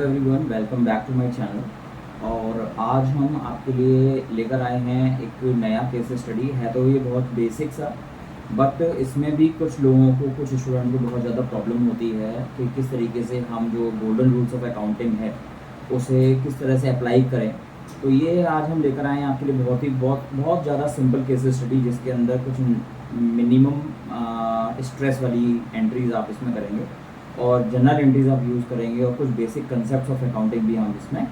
Everyone, welcome back to my channel. और आज हम आपके लिए लेकर आए हैं एक नया केस स्टडी। है तो ये बहुत बेसिक सा, बट इसमें भी कुछ लोगों को, कुछ स्टूडेंट को बहुत ज़्यादा प्रॉब्लम होती है कि किस तरीके से हम जो गोल्डन रूल्स ऑफ अकाउंटिंग है उसे किस तरह से अप्लाई करें। तो ये आज हम लेकर आए हैं आपके लिए बहुत ज़्यादा सिंपल केस स्टडी, जिसके अंदर कुछ मिनिमम स्ट्रेस वाली एंट्रीज आप इसमें करेंगे और जनरल एंट्रीज आप यूज़ करेंगे और कुछ बेसिक कंसेप्ट ऑफ अकाउंटिंग भी हम इसमें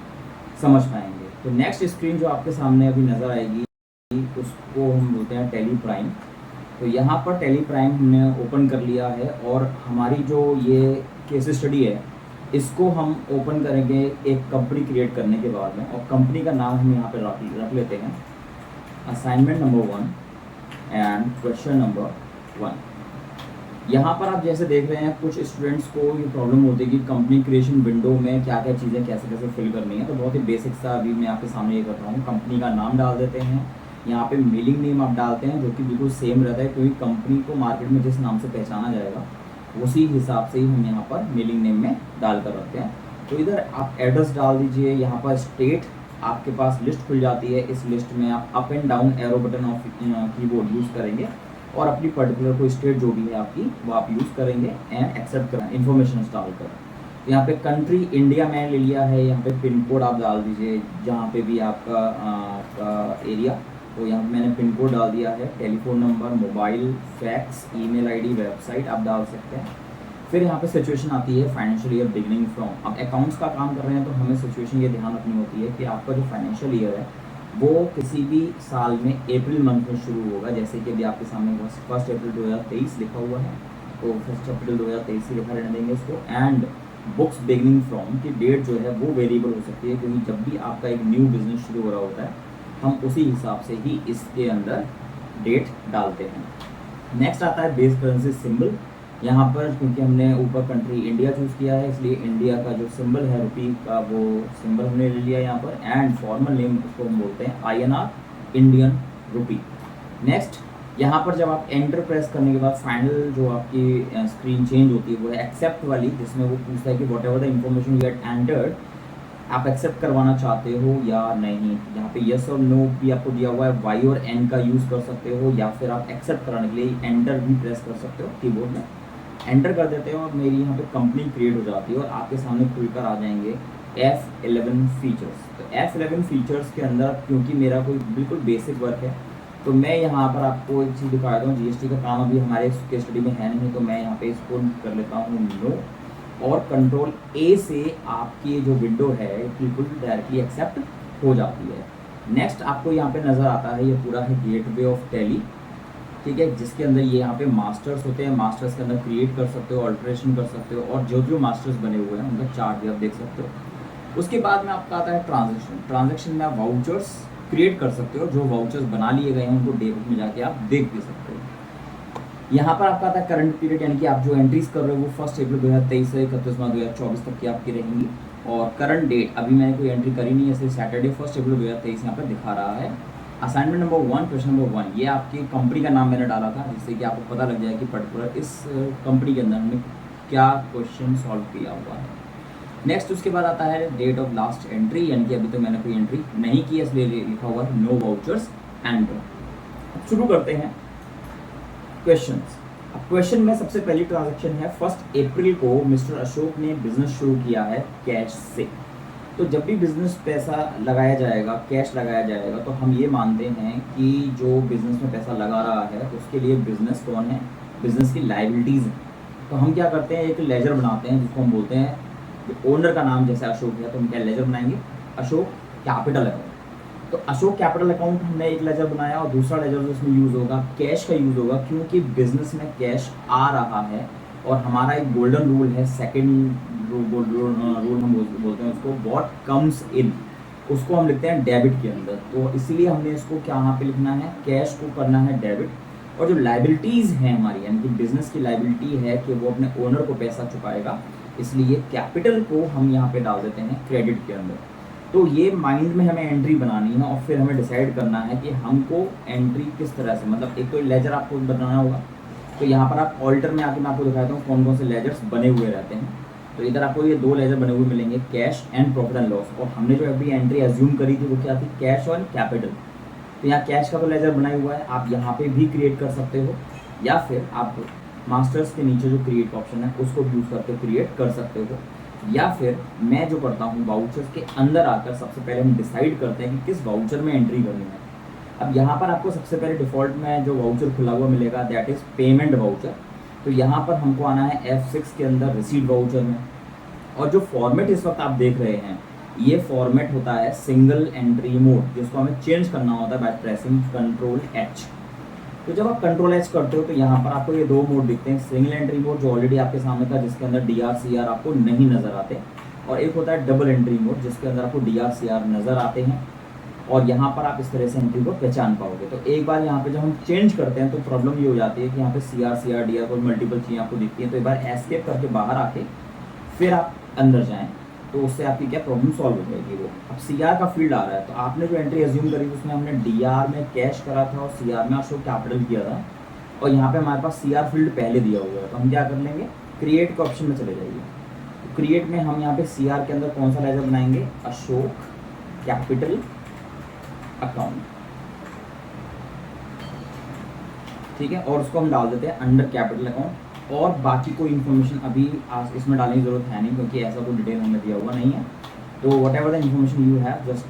समझ पाएंगे। तो नेक्स्ट स्क्रीन जो आपके सामने अभी नज़र आएगी उसको हम बोलते हैं टैली प्राइम। तो यहाँ पर टैली प्राइम हमने ओपन कर लिया है और हमारी जो ये केस स्टडी है इसको हम ओपन करेंगे एक कंपनी क्रिएट करने के बाद में, और कंपनी का नाम हम यहाँ पर रख लेते हैं assignment number 1 and question number 1। यहाँ पर आप जैसे देख रहे हैं कुछ स्टूडेंट्स को ये प्रॉब्लम होती है कि कंपनी क्रिएशन विंडो में क्या क्या चीज़ें कैसे कैसे फिल करनी है। तो बहुत ही बेसिक सा अभी मैं आपके सामने ये कर रहा हूँ। कंपनी का नाम डाल देते हैं, यहाँ पे मेलिंग नेम आप डालते हैं जो कि बिल्कुल सेम रहता है, क्योंकि कंपनी को मार्केट में जिस नाम से पहचाना जाएगा उसी हिसाब से ही हम यहाँ पर मेलिंग नेम में डाल कर रखते हैं। तो इधर आप एड्रेस डाल दीजिए। यहाँ पर स्टेट आपके पास लिस्ट खुल जाती है। इस लिस्ट में आप up and down arrow button of keyboard use करेंगे और अपनी पर्टिकुलर कोई स्टेट जो भी है आपकी वो आप यूज़ करेंगे एंड एक्सेप्ट करें इन्फॉर्मेशन डालकर। यहाँ पे कंट्री इंडिया मैंने ले लिया है। यहाँ पे पिन कोड आप डाल दीजिए जहाँ पे भी आपका एरिया, तो यहाँ मैंने पिन कोड डाल दिया है। Telephone number, mobile, fax, email ID, website आप डाल सकते हैं। फिर यहाँ पे सिचुएशन आती है फाइनेंशियल ईयर बिगिनिंग फ्रॉम। अब अकाउंट्स का काम कर रहे हैं तो हमें सिचुएशन ये ध्यान रखनी होती है कि आपका जो फाइनेंशियल ईयर है वो किसी भी साल में अप्रैल मंथ में शुरू होगा। जैसे कि अभी आपके सामने 1 अप्रैल 2023 लिखा हुआ है, तो 1 अप्रैल 2023 ही लिखा रहने देंगे इसको। एंड बुक्स बिगिनिंग फ्रॉम की डेट जो है वो वेरिएबल हो सकती है, क्योंकि जब भी आपका एक न्यू बिजनेस शुरू हो रहा होता है हम उसी हिसाब से ही इसके अंदर डेट डालते हैं। नेक्स्ट आता है बेस करेंसी सिंबल। यहाँ पर क्योंकि हमने ऊपर कंट्री इंडिया चूज़ किया है इसलिए इंडिया का जो सिंबल है रुपी का वो सिंबल हमने ले लिया यहाँ पर। एंड फॉर्मल नेम उसको हम बोलते हैं INR, इंडियन रुपी। नेक्स्ट यहाँ पर जब आप एंटर प्रेस करने के बाद फाइनल जो आपकी स्क्रीन चेंज होती है वो है एक्सेप्ट वाली, जिसमें वो पूछता है कि what ever the information you had entered आप एक्सेप्ट करवाना चाहते हो या नहीं। यहाँ पे यस और नो भी आपको दिया हुआ है। वाई और एन का यूज़ कर सकते हो या फिर आप एक्सेप्ट कराने के लिए एंटर भी प्रेस कर सकते हो। कीबोर्ड में एंटर कर देते हो और मेरी यहाँ पे कंपनी क्रिएट हो जाती है और आपके सामने खुलकर आ जाएंगे F11 फीचर्स। तो F11 फीचर्स के अंदर क्योंकि मेरा कोई बिल्कुल बेसिक वर्क है तो मैं यहाँ पर आपको एक चीज़ दिखा देता हूँ। GST का काम अभी हमारे केस स्टडी में है नहीं, तो मैं यहाँ पे इसको कर लेता हूँ नो, और कंट्रोल A से आपकी जो विंडो है बिल्कुल डायरेक्टली एक्सेप्ट हो जाती है। नेक्स्ट आपको यहाँ पे नज़र आता है ये पूरा है गेटवे ऑफ टैली, ठीक है, जिसके अंदर ये यहाँ पे मास्टर्स होते हैं। मास्टर्स के अंदर क्रिएट कर सकते हो, ऑल्ट्रेशन कर सकते हो, और जो जो मास्टर्स बने हुए हैं उनका चार्ट भी आप देख सकते हो। उसके बाद में आपका आता है ट्रांजैक्शन। ट्रांजैक्शन में आप वाउचर्स क्रिएट कर सकते हो, जो वाउचर्स बना लिए गए हैं उनको डे बुक में जाके आप देख भी सकते हो। यहाँ पर आपका आता है करंट पीरियड, यानी कि आप जो एंट्रीज कर रहे हो वो 1 अप्रैल 2023 से 31 मार्च 2024 तक की आपकी रहेंगी। और करंट डेट अभी मैंने कोई एंट्री करी नहीं है, इसलिए सैटरडे 1 अप्रैल 2023 यहाँ पर दिखा रहा है। असाइनमेंट नंबर 1 क्वेश्चन नंबर 1, ये आपकी कंपनी का नाम मैंने डाला था जिससे कि आपको पता लग जाए कि पर्टिकुलर इस कंपनी के अंदर हमने क्या क्वेश्चन सॉल्व किया हुआ है। नेक्स्ट उसके बाद आता है डेट ऑफ लास्ट एंट्री, यानी कि अभी तो मैंने कोई एंट्री नहीं की है इसलिए लिखा हुआ है नो वाउचर्स एंटर। शुरू करते हैं क्वेश्चंस। अब क्वेश्चन में सबसे पहली ट्रांजैक्शन है 1 अप्रैल को मिस्टर अशोक ने बिजनेस शुरू किया है कैश से। तो जब भी बिज़नेस पैसा लगाया जाएगा, कैश लगाया जाएगा, तो हम ये मानते हैं कि जो बिज़नेस में पैसा लगा रहा है उसके लिए बिज़नेस कौन है, बिज़नेस की लायबिलिटीज़ हैं। तो हम क्या करते हैं, एक लेजर बनाते हैं जिसको हम बोलते हैं, ओनर का नाम जैसे अशोक है तो हम क्या लेजर बनाएंगे, अशोक कैपिटल अकाउंट। तो अशोक कैपिटल अकाउंट हमने एक लेजर बनाया और दूसरा लेजर जो उसमें यूज़ होगा कैश का यूज़ होगा, क्योंकि बिज़नेस में कैश आ रहा है और हमारा एक गोल्डन रूल है, सेकेंड रूल हम बोलते हैं उसको, व्हाट कम्स इन, उसको हम लिखते हैं डेबिट के अंदर। तो इसीलिए हमने इसको क्या यहाँ पे लिखना है, कैश को करना है डेबिट। और जो लाइबिलिटीज़ हैं हमारी, यानी कि बिजनेस की लाइबिलिटी है कि वो अपने ओनर को पैसा चुकाएगा, इसलिए कैपिटल को हम यहाँ पे डाल देते हैं क्रेडिट के अंदर। तो ये माइंड में हमें एंट्री बनानी है और फिर हमें डिसाइड करना है कि हमको एंट्री किस तरह से, मतलब एक तो लेजर आपको बनाना होगा। तो यहाँ पर आप ऑल्टर में आके मैं आपको दिखाता हूँ कौन कौन से लेजर्स बने हुए रहते हैं। तो इधर आपको ये 2 लेजर बने हुए मिलेंगे, cash and profit and loss. और हमने जो अभी एंट्री एज्यूम करी थी वो क्या थी, कैश और कैपिटल। तो यहाँ कैश का तो लेजर बना हुआ है, आप यहाँ पे भी क्रिएट कर सकते हो, या फिर आप मास्टर्स के नीचे जो क्रिएट का ऑप्शन है उसको यूज़ करके क्रिएट कर सकते हो। या फिर मैं जो करता हूँ, वाउचर्स के अंदर आकर सबसे पहले हम डिसाइड करते हैं कि किस वाउचर में एंट्री करनी है। अब यहाँ पर आपको सबसे पहले डिफ़ॉल्ट में जो वाउचर खुला हुआ मिलेगा दैट इज़ पेमेंट वाउचर। तो यहाँ पर हमको आना है F6 के अंदर रिसीट वाउचर में। और जो फॉर्मेट इस वक्त आप देख रहे हैं ये फॉर्मेट होता है सिंगल एंट्री मोड, जिसको हमें चेंज करना होता है बाय प्रेसिंग Ctrl+H। तो जब आप Ctrl+H करते हो तो यहाँ पर आपको ये 2 मोड दिखते हैं, सिंगल एंट्री मोड जो ऑलरेडी आपके सामने था जिसके अंदर DR/CR आपको नहीं नज़र आते, और एक होता है डबल एंट्री मोड जिसके अंदर आपको DR/CR नज़र आते हैं। और यहाँ पर आप इस तरह से एंट्री को पहचान पाओगे। तो एक बार यहाँ पे जब हम चेंज करते हैं तो प्रॉब्लम ये हो जाती है कि यहाँ पे CR DR को मल्टीपल चीज़ें आपको दिखती हैं। तो एक बार एस्केप करके बाहर आके फिर आप अंदर जाएँ तो उससे आपकी क्या प्रॉब्लम सॉल्व हो जाएगी। वो अब CR का फील्ड आ रहा है, तो आपने जो एंट्री एज्यूम करी उसमें हमने DR में कैश करा था और CR में अशोक कैपिटल किया था, और यहाँ पे हमारे पास CR फील्ड पहले दिया हुआ है। तो हम क्या कर लेंगे, क्रिएट के ऑप्शन में चले जाइए। तो क्रिएट में हम यहाँ पे CR के अंदर कौन सा लेजर बनाएंगे, अशोक कैपिटल अकाउंट, ठीक है। और उसको हम डाल देते हैं अंडर कैपिटल अकाउंट। और बाकी कोई इन्फॉर्मेशन अभी आज इसमें डालने की ज़रूरत है नहीं, क्योंकि ऐसा कोई डिटेल हमें दिया हुआ नहीं है। तो what ever the information you have, just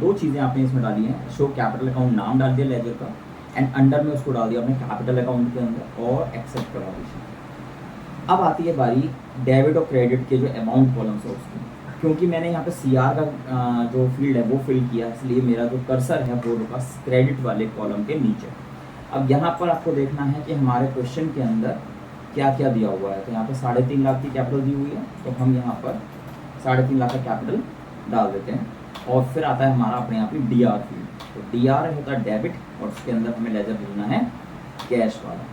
2 चीज़ें आपने इसमें डाली हैं। शो कैपिटल अकाउंट नाम डाल दिया लेजर का, एंड अंडर में उसको डाल दिया अपने कैपिटल अकाउंट के अंदर, और एक्सेप्ट करवा दीजिए। अब आती है बारी डेबिट और क्रेडिट के जो अमाउंट कॉलम्स है उसकी। क्योंकि मैंने यहाँ पे CR का जो फील्ड है वो फिल किया, इसलिए मेरा जो कर्सर है वो रुका क्रेडिट वाले कॉलम के नीचे। अब यहाँ पर आपको देखना है कि हमारे क्वेश्चन के अंदर क्या क्या दिया हुआ है। तो यहाँ पे 3.5 लाख की कैपिटल दी हुई है, तो हम यहाँ पर 3.5 लाख का कैपिटल डाल देते हैं। और फिर आता है हमारा अपने यहाँ पे DR फील्ड। तो DR होता है डेबिट, और उसके अंदर हमें लेजर भेजना है कैश वाला,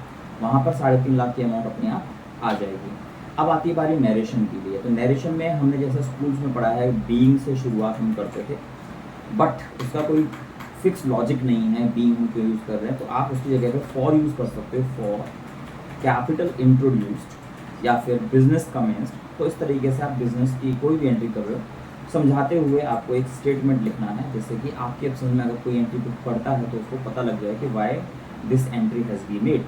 वहाँ पर 3.5 लाख की अमाउंट अपने आप आ जाएगी। अब आती है बारी नरेशन के लिए। तो नरेशन में हमने जैसे स्कूल्स में पढ़ा है बीइंग से शुरुआत हम करते थे, बट उसका कोई फिक्स लॉजिक नहीं है बीइंग हम क्यों यूज़ कर रहे हैं। तो आप उसकी जगह पे फॉर यूज़ कर सकते हो, फॉर कैपिटल इंट्रोड्यूस्ड या फिर बिजनेस कमेंस्ड। तो इस तरीके से आप बिजनेस की कोई भी एंट्री कर रहे हो, समझाते हुए आपको एक स्टेटमेंट लिखना है, जिससे कि आपके ऑप्शन में अगर कोई एंट्री पढ़ता है तो उसको पता लग जाए कि why this entry has be made.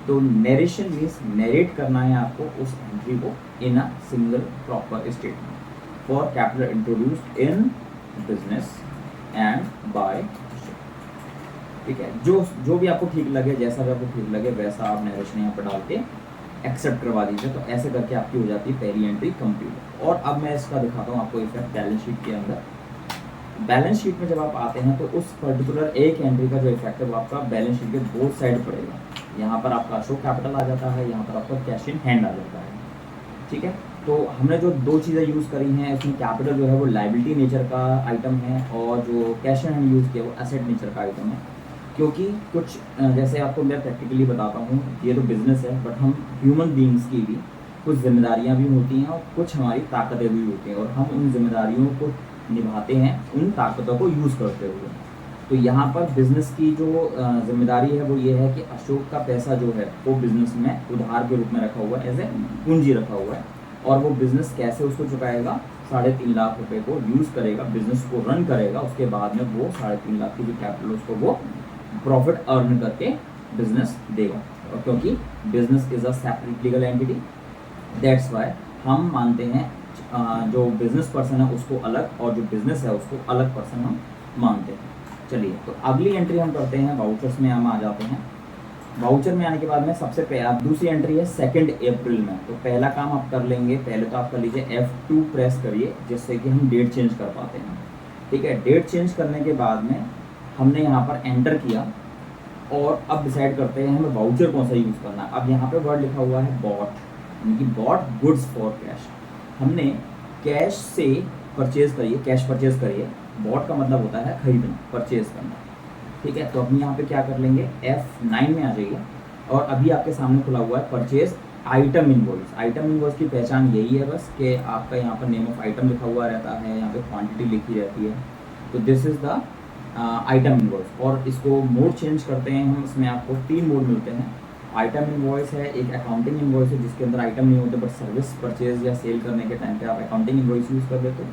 तो नरेशन मीन्स नरेट करना है आपको उस एंट्री को in a single proper statement. For capital introduced in business and by, ठीक है। जो भी आपको ठीक लगे, जैसा भी आपको ठीक लगे वैसा आप नरेशन यहाँ पर डाल के एक्सेप्ट करवा दीजिए। तो ऐसे करके आपकी हो जाती है पहली एंट्री कंप्लीट। और अब मैं इसका दिखाता हूँ आपको इफेक्ट बैलेंस शीट के अंदर। बैलेंस शीट में जब आप आते हैं तो उस पर्टिकुलर एक एंट्री का जो इफेक्ट है वो आपका बैलेंस शीट के बोथ साइड पड़ेगा। यहाँ पर आपका अशोक कैपिटल आ जाता है, यहाँ पर आपका कैश इन हैंड आ जाता है, ठीक है। तो हमने जो 2 चीज़ें यूज़ करी हैं, इसमें कैपिटल जो है वो लाइबिलिटी नेचर का आइटम है, और जो कैश इन हैंड यूज़ किया वो एसेट नेचर का आइटम है। क्योंकि कुछ जैसे आपको मैं प्रैक्टिकली बताता हूँ, ये तो बिज़नेस है, बट हम ह्यूमन बीइंग्स की भी कुछ जिम्मेदारियाँ भी होती हैं और कुछ हमारी ताकतें भी होती हैं, और हम उन जिम्मेदारियों को निभाते हैं उन ताकतों को यूज़ करते हुए। तो यहाँ पर बिज़नेस की जो जिम्मेदारी है वो ये है कि अशोक का पैसा जो है वो बिज़नेस में उधार के रूप में रखा हुआ है, एज ए पूंजी रखा हुआ है, और वो बिज़नेस कैसे उसको चुकाएगा, 3.5 लाख रुपए को यूज़ करेगा, बिज़नेस को रन करेगा, उसके बाद में वो 3.5 लाख की जो कैपिटल उसको वो प्रॉफिट अर्न करके बिजनेस देगा। और क्योंकि business is a separate legal entity, that's why हम मानते हैं जो बिजनेस पर्सन है उसको अलग, और जो बिजनेस है उसको अलग पर्सन हम मानते हैं। चलिए, तो अगली एंट्री हम करते हैं वाउचर्स में, हम आ जाते हैं। वाउचर में आने के बाद में सबसे दूसरी एंट्री है 2 अप्रैल में। तो पहला काम आप कर लेंगे, पहले तो आप कर लीजिए F2 प्रेस करिए, जिससे कि हम डेट चेंज कर पाते हैं, ठीक है। डेट चेंज करने के बाद में हमने यहाँ पर एंटर किया, और अब डिसाइड करते हैं हमें वाउचर कौन सा यूज़ करना है। अब यहाँ पे वर्ड लिखा हुआ है बॉट, यानी कि बॉट गुड्स फॉर कैश। हमने कैश से परचेज करिए, कैश परचेज करिए। बॉट का मतलब होता है खरीदना, परचेज करना, ठीक है। तो अपने यहाँ पे क्या कर लेंगे, F9 में आ जाइए, और अभी आपके सामने खुला हुआ है purchase item invoice. Item invoice की पहचान यही है बस कि आपका यहाँ पर नेम ऑफ आइटम लिखा हुआ रहता है, यहाँ पे क्वांटिटी लिखी रहती है। तो this is the item invoice. और इसको मोड चेंज करते हैं हम, इसमें आपको 3 मोड मिलते हैं। आइटम इनवॉइस है, एक अकाउंटिंग इनवॉइस है जिसके अंदर आइटम नहीं होते बट सर्विस परचेज या सेल करने के टाइम पे आप अकाउंटिंग इनवॉइस यूज़ कर लेते हो।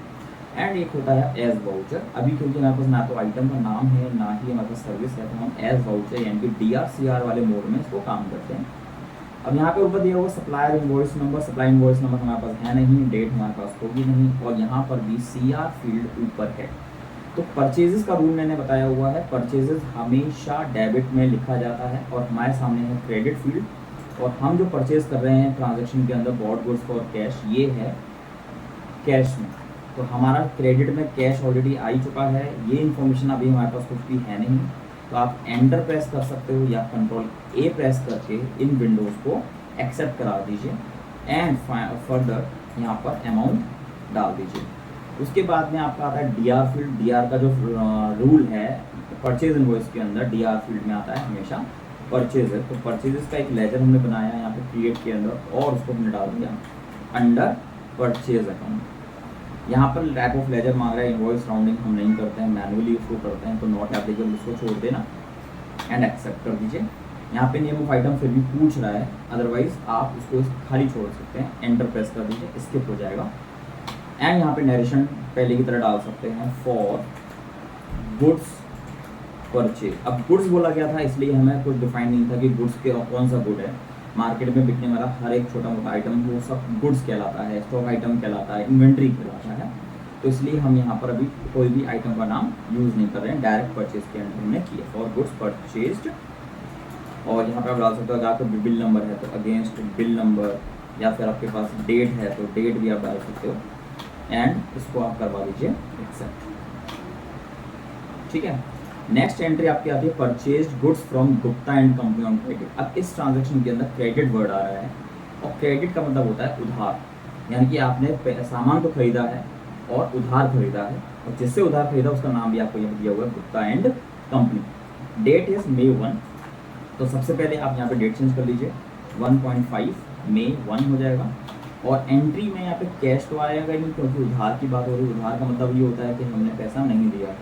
एंड एक होता है एज वाउचर। अभी क्योंकि हमारे पास ना तो आइटम का नाम है ना ही हमारे पास सर्विस है, तो हम एज वाउचर यानी कि DRCR वाले मोड में इसको काम करते हैं। अब यहाँ पे ऊपर दिया हुआ supplier invoice number, supply invoice number हमारे पास है नहीं, डेट हमारे पास होगी नहीं, और यहाँ पर भी CR फील्ड ऊपर है। तो परचेजेस का रूल मैंने बताया हुआ है, परचेजेस हमेशा डेबिट में लिखा जाता है और हमारे सामने है क्रेडिट फील्ड, और हम जो परचेज कर रहे हैं ट्रांजैक्शन के अंदर बॉट गुड्स फॉर कैश, ये है कैश में। तो हमारा क्रेडिट में कैश ऑलरेडी आ ही चुका है, ये इन्फॉर्मेशन अभी हमारे पास कुछ भी है नहीं। तो आप एंटर प्रेस कर सकते हो या कंट्रोल A प्रेस करके इन विंडोज़ को एक्सेप्ट करा दीजिए एंड फर्दर यहाँ पर अमाउंट डाल दीजिए। उसके बाद में आपका आता है DR फील्ड। DR का जो रूल है परचेज इनवॉइस के अंदर, DR फील्ड में आता है हमेशा परचेज है। तो परचेजेस का एक लेजर हमने बनाया है यहाँ पे क्रिएट के अंदर, और उसको हमने डाल दिया अंडर परचेज अकाउंट। यहाँ पर टाइप ऑफ लेजर मांग रहा है, इनवॉइस राउंडिंग हम नहीं करते हैं, मैनुअली उसको करते हैं, तो नॉट एप्लीकेबल उसको छोड़ देना एंड एक्सेप्ट कर दीजिए। यहाँ पे नेम ऑफ आइटम फिर भी पूछ रहा है, अदरवाइज आप उसको खाली छोड़ सकते हैं, एंटर प्रेस कर दीजिए, स्किप हो जाएगा। एंड यहाँ पे नरेशन पहले की तरह डाल सकते हैं फॉर गुड्स परचेज। अब गुड्स बोला गया था इसलिए हमें कुछ डिफाइन नहीं था कि गुड्स के कौन सा गुड है। मार्केट में बिकने वाला हर एक छोटा मोटा आइटम वो सब गुड्स कहलाता है, स्टॉक आइटम कहलाता है, इन्वेंट्री कहलाता है। तो इसलिए हम यहाँ पर अभी कोई भी आइटम का नाम यूज़ नहीं कर रहे हैं, डायरेक्ट परचेज के अंदर हमने किया फॉर गुड्स परचेज्ड। और यहाँ पर आप डाल सकते हो, अगर आपका बिल नंबर है तो अगेंस्ट बिल नंबर, या फिर आपके पास डेट है तो डेट भी आप डाल सकते हो, एंड इसको आप करवा दीजिए एक्सेप्ट। ठीक है। नेक्स्ट एंट्री आपकी आती है purchased goods from Gupta and company on credit. अब इस ट्रांजैक्शन के अंदर क्रेडिट वर्ड आ रहा है, और क्रेडिट का मतलब होता है उधार, यानी कि आपने सामान तो खरीदा है और उधार खरीदा है, और जिससे उधार खरीदा उसका नाम भी आपको यहाँ दिया हुआ है Gupta and company. Date is May 1, तो सबसे पहले आप यहाँ पे डेट चेंज कर लीजिए, 1.5 May 1 हो जाएगा। और एंट्री में यहाँ पे कैश तो आएगा नहीं क्योंकि उधार की बात हो रही है, उधार का मतलब ये होता है कि हमने पैसा नहीं दिया है।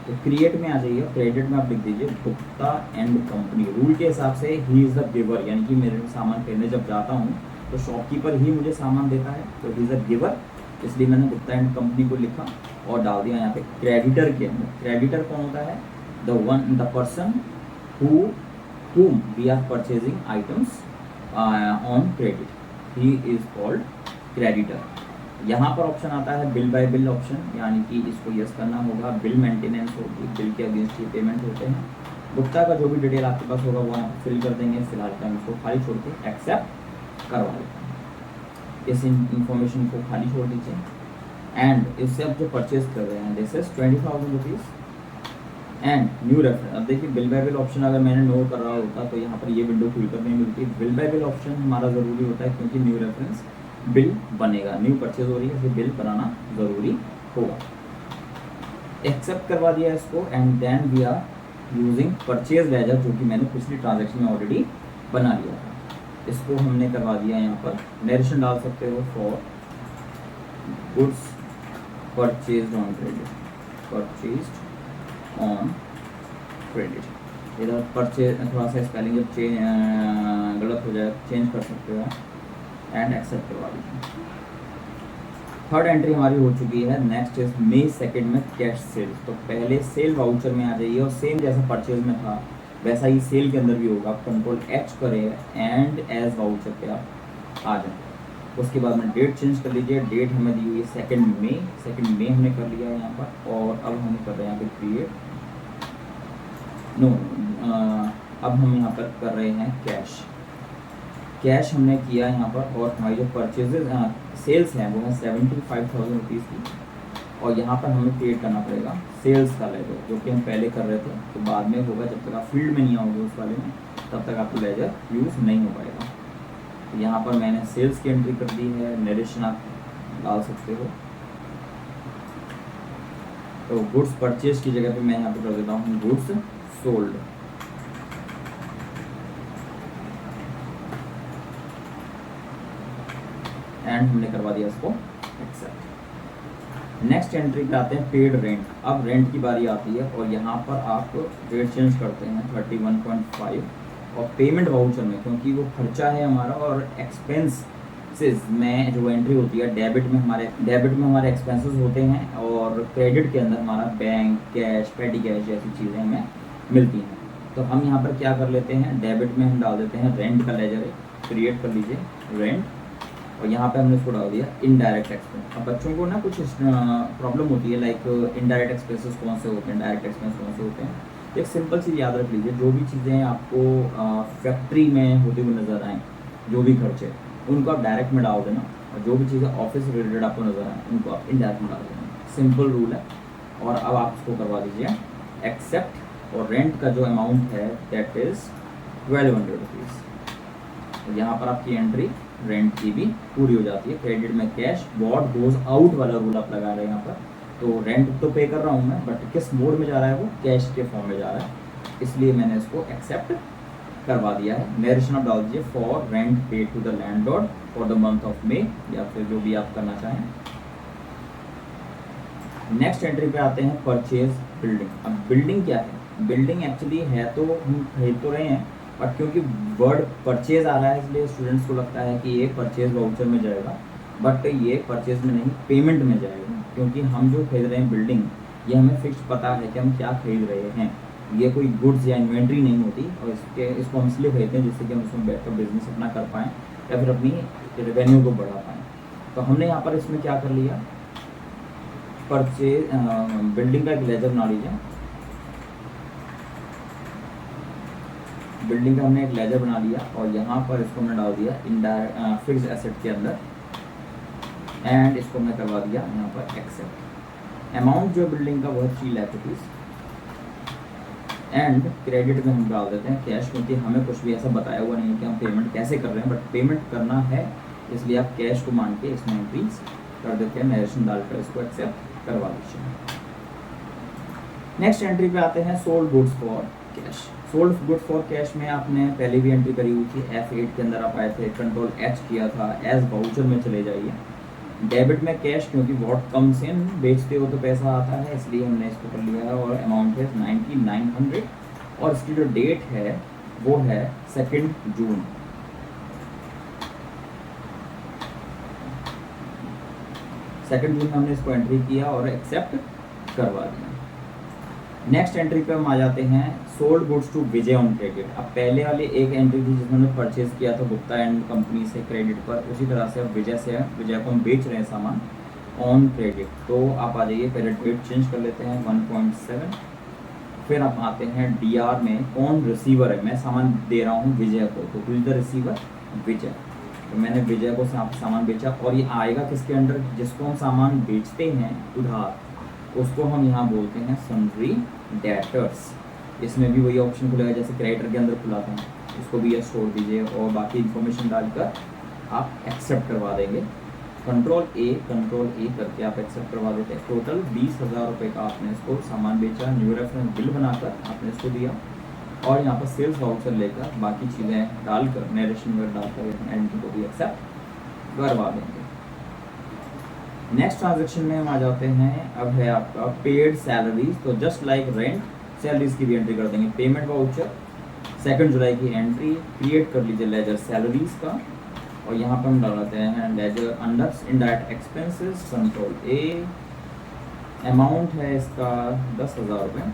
तो क्रिएट में आ जाइए, क्रेडिट में आप लिख दीजिए गुप्ता एंड कंपनी। रूल के हिसाब से ही इज़ द गिवर, यानी कि मेरे सामान खरीदने जब जाता हूँ तो शॉपकीपर ही मुझे सामान देता है, तो ही इज़ द गिवर, इसलिए मैंने गुप्ता एंड कंपनी को लिखा और डाल दिया यहाँ पे क्रेडिटर के अंदर। क्रेडिटर कौन होता है? The person whom we are purchasing items on credit, he is called creditor। यहाँ पर ऑप्शन आता है बिल बाय बिल ऑप्शन, यानी कि इसको यस करना होगा, बिल मेंटेनेंस होगी, बिल के अगेंस्ट ही पेमेंट होते हैं। गुप्ता का जो भी डिटेल आपके पास होगा वो आप फिल कर देंगे, फिलहाल का इसको खाली छोड़ के एक्सेप्ट करवा देते हैं। इस इंफॉर्मेशन को खाली छोड़ दीजिए एंड इससे आप जो परचेज कर रहे हैं this is 20,000 rupees and new reference. अब देखिए बिल बाय बिल ऑप्शन अगर मैंने नो कर रहा होता तो यहाँ पर ये विंडो खुलकर नहीं मिलती। बिल बाय बिल ऑप्शन हमारा ज़रूरी होता है क्योंकि न्यू रेफरेंस बिल बनेगा, न्यू परचेज हो रही है, फिर बिल बनाना ज़रूरी होगा। एक्सेप्ट करवा दिया इसको and then we are using purchase ledger, जो कि मैंने पिछली ट्रांजैक्शन में ऑलरेडी बना लिया था। इसको हमने करवा दिया, यहाँ पर नरेशन डाल सकते हो for goods purchase on credit, purchase on credit. इधर परचेज थोड़ा सा स्पेलिंग जब गलत हो जाए चेंज कर सकते हो एंड एक्सेप्ट करवा दीजिए। थर्ड एंट्री हमारी हो चुकी है। नेक्स्ट इज May 2 में कैश सेल्स। तो पहले सेल वाउचर में आ जाइए और सेम जैसा परचेज में था वैसा ही सेल के अंदर भी होगा। कंट्रोल H करें एंड एज वाउचर पे आप आ जाए। उसके बाद में डेट चेंज कर लीजिए, डेट हमें दी हुई है 2 May, 2 May हमने कर लिया है यहाँ पर। और अब हम कर रहे हैं यहाँ पे क्रिएट अब हम यहाँ पर कर रहे हैं कैश हमने किया यहाँ पर। और हमारी जो परचेजेज सेल्स हैं वो है 75,000 रुपीज़ की। और यहाँ पर हमें क्रिएट करना पड़ेगा सेल्स का लेजर, जो कि हम पहले कर रहे थे। तो बाद में होगा, जब तक आप फील्ड में नहीं आओगे उस वाले में तब तक आपको लेजर यूज़ नहीं हो पाएगा। तो यहाँ पर मैंने सेल्स की एंट्री कर दी है, नरेशन आप डाल सकते हो। तो गुड्स परचेज की जगह पे मैं यहाँ पे कर देता हूँ गुड्स सोल्ड। एंड हमने करवा दिया इसको एक्सेप्ट। नेक्स्ट एंट्री पे आते हैं पेड रेंट। अब रेंट की बारी आती है और यहाँ पर आप रेट चेंज करते हैं 31.5 और पेमेंट वाउचर में, क्योंकि वो खर्चा है हमारा, और एक्सपेंसेस में जो एंट्री होती है, डेबिट में हमारे एक्सपेंसेस होते हैं, और क्रेडिट के अंदर हमारा बैंक कैश, पेटी कैश ऐसी चीज़ें हमें मिलती हैं। तो हम यहाँ पर क्या कर लेते हैं, डेबिट में हम डाल देते हैं रेंट का लेजर क्रिएट कर लीजिए, रेंट, और यहाँ पे हमने इसको डाल दिया इनडायरेक्ट एक्सपेंस। अब बच्चों को ना कुछ प्रॉब्लम होती है, लाइक इनडायरेक्ट एक्सपेंसेस कौन से होते हैं, डायरेक्ट एक्सपेंस कौन से होते हैं। एक सिंपल चीज़ याद रख लीजिए, जो भी चीज़ें आपको फैक्ट्री में होते हुए नज़र आएँ, जो भी खर्चे, उनको आप डायरेक्ट में डाल देना, और जो भी चीज़ें ऑफिस रिलेटेड आपको नज़र आए उनको आप इनडायरेक्ट में डाल देना। सिंपल रूल है। और अब आप इसको करवा दीजिए एक्सेप्ट, और रेंट का जो अमाउंट है दैट इज़ 1200 रुपीज़। यहाँ पर आपकी एंट्री रेंट की भी पूरी हो जाती है। क्रेडिट में कैश, व्हाट गोज आउट वाला रूल आप लगा रहे हैं यहाँ पर। तो रेंट तो पे कर रहा हूँ मैं, बट किस मोड में जा रहा है, वो कैश के फॉर्म में जा रहा है, इसलिए मैंने इसको एक्सेप्ट करवा दिया है। नरेशन आप डाल दीजिए for rent paid to the landlord for the month of May, या फिर जो भी आप करना चाहें। नेक्स्ट एंट्री पे आते हैं परचेज बिल्डिंग। अब बिल्डिंग क्या है, बिल्डिंग एक्चुअली है तो हम खरीद तो रहे हैं, बट क्योंकि वर्ड परचेज आ रहा है इसलिए स्टूडेंट्स को लगता है कि ये परचेज वाउचर में जाएगा, बट ये परचेज में नहीं, पेमेंट में जाएगा। क्योंकि हम जो खरीद रहे हैं बिल्डिंग, ये हमें फिक्स पता है कि हम क्या खरीद रहे हैं, ये कोई गुड्स या इन्वेंट्री नहीं होती, और इसको हम इसलिए खरीदते हैं जिससे कि हम उसमें बैठकर बिजनेस अपना कर पाएँ या फिर अपनी रेवेन्यू को बढ़ा पाएँ। तो हमने यहाँ पर इसमें क्या कर लिया, परचेज बिल्डिंग का एक लेजर बना लीजिए। बिल्डिंग का हमने एक लेजर बना लिया, और यहाँ पर इसको हमने डाल दिया इनडायरेक्ट फिक्स्ड एसेट के अंदर, एंड इसको हमने करवा दिया यहाँ पर एक्सेप्ट। अमाउंट जो बिल्डिंग का वो 3 लाख रुपीज़, एंड क्रेडिट में हम डाल देते हैं कैश, क्योंकि हमें कुछ भी ऐसा बताया हुआ नहीं है कि हम पेमेंट कैसे कर रहे हैं, बट पेमेंट करना है, इसलिए आप कैश को मान के इसमें एंट्रीज कर देते हैं, नरेशन डालकर इसको एक्सेप्ट करवा दीजिए। नेक्स्ट एंट्री पे आते हैं sold goods for cash. Sold goods for cash में आपने पहले भी एंट्री करी हुई थी, F8 के अंदर आप आए थे, कंट्रोल H किया था, एज वाउचर में चले जाइए। डेबिट में कैश, क्योंकि व्हाट कम्स इन, बेचते हो तो पैसा आता है, इसलिए हमने इसको कर लिया है, और अमाउंट है 9900, और इसकी जो डेट है वो है 2 जून। सेकेंड जून में हमने इसको एंट्री किया और एक्सेप्ट करवा दिया। नेक्स्ट एंट्री पे हम आ जाते हैं sold goods to Vijay on credit. अब पहले वाली एक एंट्री थी जिसमें हमने परचेज किया था गुप्ता एंड कंपनी से क्रेडिट पर, उसी तरह से अब विजय से है, विजय को हम बेच रहे हैं सामान ऑन क्रेडिट। तो आप आ जाइए, पहले डेट चेंज कर लेते हैं 1.7, फिर आप आते हैं DR में कौन रिसीवर है, मैं सामान दे रहा हूँ विजय को, तो हु इज द रिसीवर, विजय। तो मैंने विजय को सामान बेचा, और ये आएगा किसके अंडर, जिसको हम सामान बेचते हैं उधार, उसको हम यहाँ बोलते हैं सन्ड्री डेटर्स। इसमें भी वही ऑप्शन खुलेगा जैसे क्रेडिटर के अंदर खुला था, इसको भी यस छोड़ दीजिए, और बाकी इन्फॉर्मेशन डालकर आप एक्सेप्ट करवा देंगे। कंट्रोल ए करके आप एक्सेप्ट करवा देते हैं। टोटल 20,000 रुपये का आपने इसको सामान बेचा, न्यू रेफरेंस बिल बनाकर आपने इसको दिया, और यहाँ पर सेल्स वाउचर लेकर बाकी चीज़ें डालकर नरेशन में डालकर एंट्री को भी एक्सेप्ट करवा देंगे। नेक्स्ट ट्रांजेक्शन में हम आ जाते हैं, अब है आपका पेड सैलरीज। तो जस्ट लाइक रेंट, सैलरीज की भी एंट्री कर देंगे। पेमेंट वाउचर 2 जुलाई की एंट्री क्रिएट कर लीजिए लेजर सैलरीज का, और यहाँ पर हम डालते हैं ledger under indirect expenses, control a, amount है इसका 10,000 रुपये,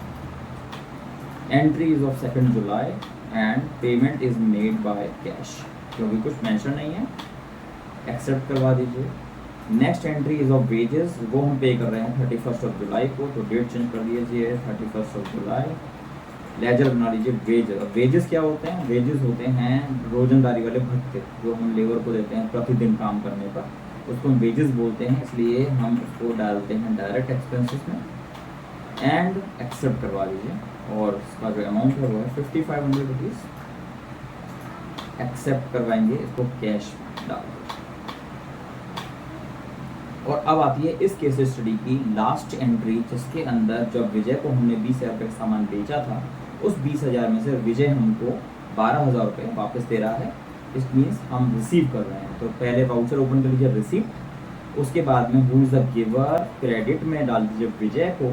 एंट्री इज ऑफ 2 जुलाई, and payment is made by cash, क्योंकि कुछ मेंशन नहीं है, एक्सेप्ट करवा दीजिए। Next entry is of wages, वो हम पे कर रहे हैं 31 जुलाई को, तो डेट चेंज कर दीजिए 31 जुलाई। लेजर बना लीजिए वेजेस। वेजेस क्या होते हैं, वेजेस होते हैं रोजमदारी वाले भत्ते जो हम लेबर को देते हैं प्रतिदिन काम करने पर, उसको हम वेजेस बोलते हैं, इसलिए हम उसको डालते हैं डायरेक्ट एक्सपेंसेस में, एंड एक्सेप्ट करवा दीजिए। और इसका जो अमाउंट है वो है 5500 रुपीज़, एक्सेप्ट करवाएंगे, इसको कैश डाल। और अब आती है इस केस स्टडी की लास्ट एंट्री, जिसके अंदर जब विजय को हमने 20,000 रुपये का सामान बेचा था, उस 20,000 में से विजय हमको 12,000 रुपये वापस दे रहा है। इस मीन्स हम रिसीव कर रहे हैं। तो पहले वाउचर ओपन कर लीजिए रिसीप्ट, उसके बाद में who is the giver, credit में डाल दीजिए विजय को,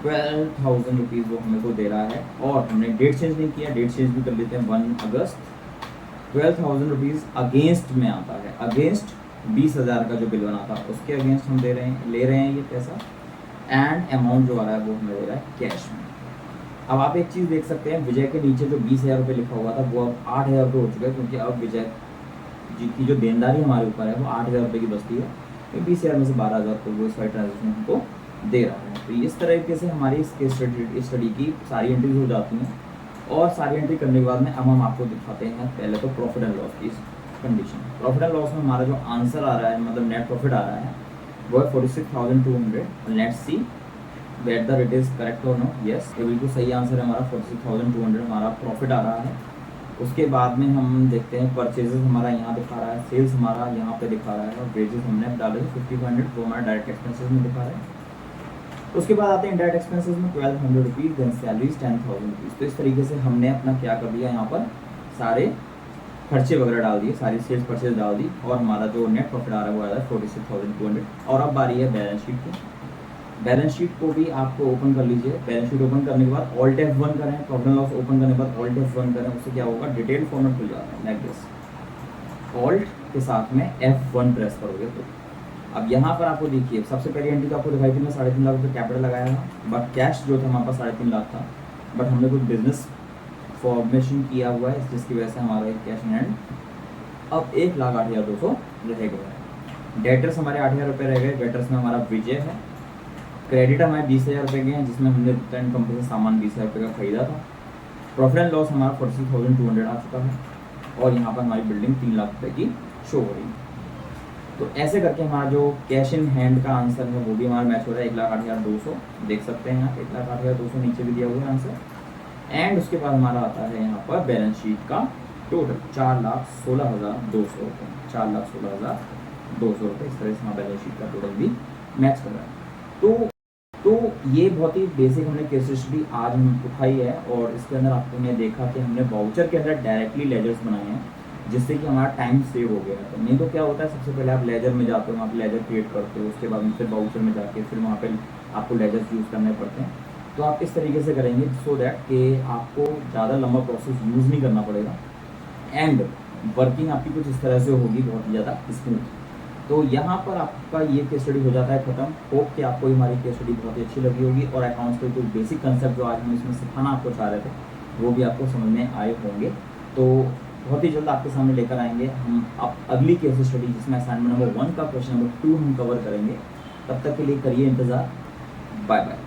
₹12,000 वो हमें को दे रहा है। और हमने डेट चेंज नहीं किया, डेट चेंज भी कर लेते हैं 1 अगस्त। ₹12,000 अगेंस्ट में आता है, अगेंस्ट 20,000 का जो बिल बना था उसके अगेंस्ट हम ले रहे हैं ये पैसा। एंड अमाउंट जो आ रहा है वो हमें दे रहा है कैश में। अब आप एक चीज़ देख सकते हैं, विजय के नीचे जो 20,000 लिखा हुआ था वो अब 8,000 हो चुका है, क्योंकि अब विजय जी की जो देनदारी हमारे ऊपर है वो 8,000 की बचती है, तो 20,000 में से 12,000 को वो इस वाइट ट्रांजेक्शन हमको दे रहा है। तो इस तरीके से हमारी इस केस स्टडी की सारी एंट्रीज हो जाती हैं। और सारी एंट्री करने के बाद में अब हम आपको दिखाते हैं पहले तो प्रॉफिट एंड लॉस की कंडीशन। प्रॉफिट एंड लॉस में हमारा जो आंसर आ रहा है, मतलब नेट प्रॉफिट आ रहा है, वो है 46,200। Let's see whether it is correct और नो। यस, ये बिल्कुल सही आंसर है हमारा, 46,200 हमारा प्रॉफिट आ रहा है। उसके बाद में हम देखते हैं परचेजेस हमारा यहाँ दिखा रहा है, सेल्स हमारा यहाँ पे दिखा रहा है, और वेजेस हमने डाले 5,500, वो हमारा डायरेक्ट एक्सपेंसेस में दिखा रहा है। उसके बाद आते हैं इनडायरेक्ट एक्सपेंसेस में 1,200 देन सैलरीज 10,000। तो इस तरीके से हमने अपना क्या कर दिया, यहाँ पर सारे खर्चे वगैरह डाल दिए, सारी सेल्स परचेज डाल दी, और हमारा जो नेट प्रॉफिट आ रहा है वो आ रहा है 46,200। और अब बारी है बैलेंस शीट की। बैलेंस शीट को भी आपको ओपन कर लीजिए। बैलेंस शीट ओपन करने के बाद ऑल्ट F1 करें, प्रॉफिट एंड लॉस ओपन करने के बाद ऑल्ट F1 करें, उससे क्या होगा, डिटेल फॉर्मेट खुल जाता है लाइक दिस। ऑल्ट के साथ में F1 प्रेस करोगे तो अब यहाँ पर आपको देखिए, सबसे पहली एंट्री तो आपको दिखाई थी, मैं 3.5 लाख रुपये कैपिटल लगाया था, बट कैश जो था हमारे पास 3.5 लाख था, बट हमने कुछ बिजनेस फॉर्मेशन किया हुआ है जिसकी वजह से हमारा कैश इन हैंड अब 1,08,200 रह गया है। डेटर्स हमारे 8,000 रुपये रह गए, डेटर्स में हमारा विजय है। क्रेडिट हमारे 20,000 रुपये के हैं, जिसमें हमने रिटर्न कंपनी से सामान 20,000 रुपये का खरीदा था। प्रॉफिट एंड लॉस हमारा 46,200 आ चुका है, और यहाँ पर हमारी बिल्डिंग 3 लाख रुपये की शो हो रही है। तो ऐसे करके हमारा जो कैश इन हैंड का आंसर है वो भी हमारा मैच हो रहा है 1,08,200, देख सकते हैं यहाँ 1,08,200 नीचे भी दिया हुआ है आंसर। एंड उसके बाद हमारा आता है यहाँ पर बैलेंस शीट का टोटल 4,16,200 रुपये, 4,16,200 रुपये। इस तरह से हमारा बैलेंस शीट का टोटल भी मैच कर रहा है। तो ये बहुत ही बेसिक हमने केस स्टडी आज हम उठाई है, और इसके अंदर आपने देखा कि हमने वाउचर के अंदर डायरेक्टली लेजर्स बनाए हैं, जिससे कि हमारा टाइम सेव हो गया है। तो नहीं तो क्या होता है, सबसे पहले आप लेजर में जाते हो, वहाँ पे लेजर क्रिएट करते हो, उसके बाद फिर वाउचर में जाके फिर वहाँ पे आपको लेजर्स यूज़ करने पड़ते हैं। तो आप इस तरीके से करेंगे सो दैट कि आपको ज़्यादा लंबा प्रोसेस यूज़ नहीं करना पड़ेगा, एंड वर्किंग आपकी कुछ इस तरह से होगी, बहुत ही ज़्यादा स्मूथ। तो यहाँ पर आपका ये केस स्टडी हो जाता है ख़त्म। होप कि आपको हमारी केस स्टडी बहुत ही अच्छी लगी होगी, और अकाउंट्स के कुछ बेसिक कंसेप्ट जो आज हम इसमें सिखाना आपको चाह रहे थे वो भी आपको समझ में आए होंगे। तो बहुत ही जल्द आपके सामने लेकर आएंगे हम अब अगली केस स्टडी, जिसमें असाइनमेंट नंबर 1 का क्वेश्चन नंबर 2 हम कवर करेंगे। तब तक के लिए करिए इंतज़ार। Bye bye.